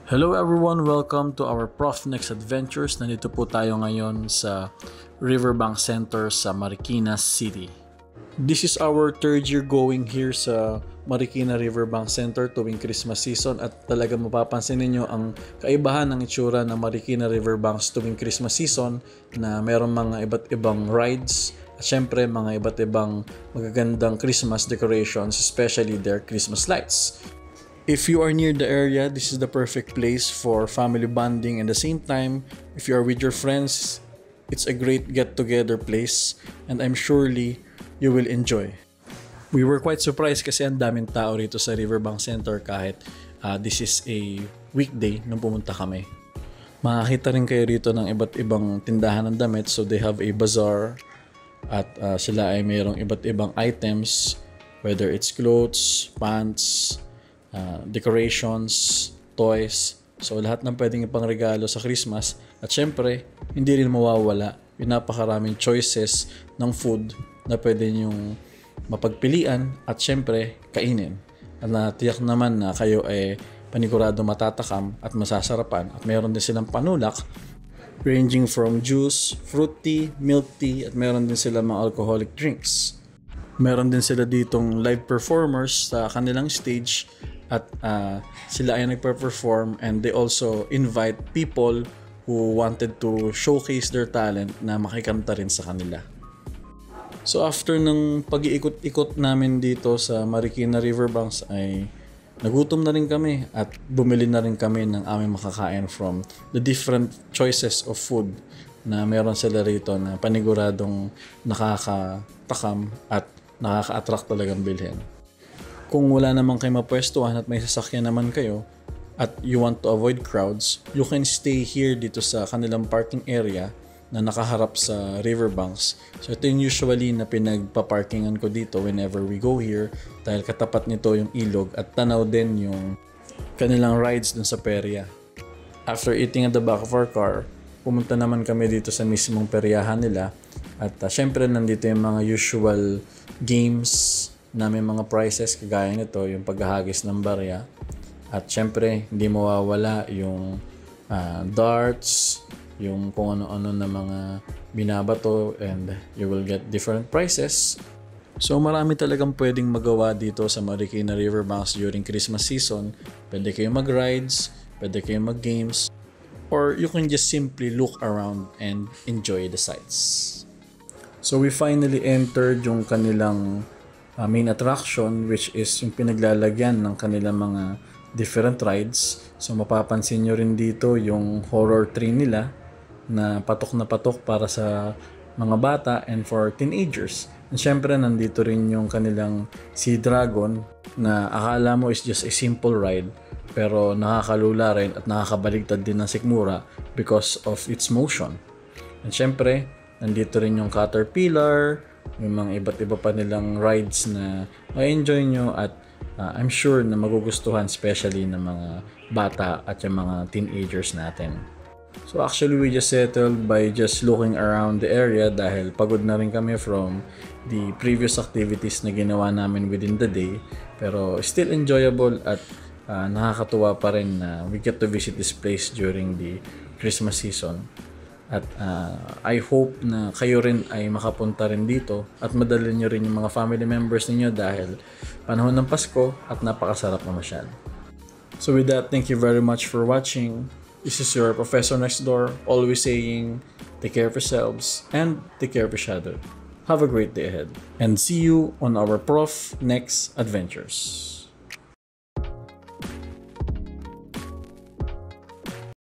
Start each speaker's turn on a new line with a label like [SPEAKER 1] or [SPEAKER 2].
[SPEAKER 1] Hello everyone, welcome to our Prof Next Adventures. Nandito po tayo ngayon sa Riverbank Center sa Marikina City. This is our third year going here sa Marikina Riverbank Center tuwing Christmas season at talaga mapapansin ninyo ang kaibahan ng itsura ng Marikina Riverbanks tuwing Christmas season na mayroong mga iba't ibang rides at syempre mga iba't ibang magagandang Christmas decorations, especially their Christmas lights. If you are near the area, this is the perfect place for family bonding, and at the same time, if you are with your friends, it's a great get-together place and I'm surely you will enjoy. We were quite surprised kasi ang daming tao rito sa Riverbank Center kahit this is a weekday nung pumunta kami. Makakita rin kayo rito ng iba't ibang tindahan ng damit, so they have a bazaar at sila ay mayroong iba't ibang items, whether it's clothes, pants, decorations, toys. So lahat ng pwedeng ipangregalo sa Christmas. At syempre, hindi rin mawawala yung napakaraming choices ng food na pwede nyong mapagpilian at syempre, kainin. At natiyak naman na kayo ay panigurado matatakam at masasarapan. At meron din silang panulak ranging from juice, fruit tea, milk tea, at meron din sila mga alcoholic drinks. Meron din sila ditong live performers sa kanilang stage at sila ay nagpa-perform and they also invite people who wanted to showcase their talent na makikanta rin sa kanila. So after ng pag-iikot-ikot namin dito sa Marikina Riverbanks ay nagutom na rin kami at bumili na rin kami ng aming makakain from the different choices of food na meron sila rito na paniguradong nakakatakam at nakaka-attract talagang bilhin. Kung wala naman kayo mapwestuhan at may sasakyan naman kayo at you want to avoid crowds, you can stay here dito sa kanilang parking area na nakaharap sa riverbanks. So ito yung usually na pinagpa-parkingan ko dito whenever we go here dahil katapat nito yung ilog at tanaw din yung kanilang rides dun sa perya. After eating at the back of our car, pumunta naman kami dito sa mismong peryahan nila at syempre nandito yung mga usual games na may mga prizes kagaya nito, yung paghahagis ng barya. At syempre, hindi mawawala yung darts, yung kung ano-ano na mga binabato and you will get different prizes. So marami talagang pwedeng magawa dito sa Marikina Riverbanks during Christmas season. Pwede kayong mag-rides, pwede kayong mag-games, or you can just simply look around and enjoy the sights. So we finally entered yung kanilang main attraction, which is yung pinaglalagyan ng kanilang mga different rides. So mapapansin nyo rin dito yung horror tree nila na patok para sa mga bata and for teenagers. And syempre nandito rin yung kanilang Sea Dragon na akala mo is just a simple ride pero nakakalula rin at nakakabaligtad din ng sikmura because of its motion. And syempre nandito rin yung Caterpillar, yung mga iba't iba pa nilang rides na ma-enjoy nyo at I'm sure na magugustuhan especially ng mga bata at yung mga teenagers natin. So actually we just settled by just looking around the area dahil pagod na rin kami from the previous activities na ginawa namin within the day, pero still enjoyable at nakakatuwa pa rin na we get to visit this place during the Christmas season. At I hope na kayo rin ay makapunta rin dito at madalhin nyo rin yung mga family members ninyo dahil panahon ng Pasko at napakasarap na masyal. So with that, thank you very much for watching. This is your Professor Next Door, always saying, take care of yourselves and take care of each other. Have a great day ahead and see you on our Prof Next Adventures.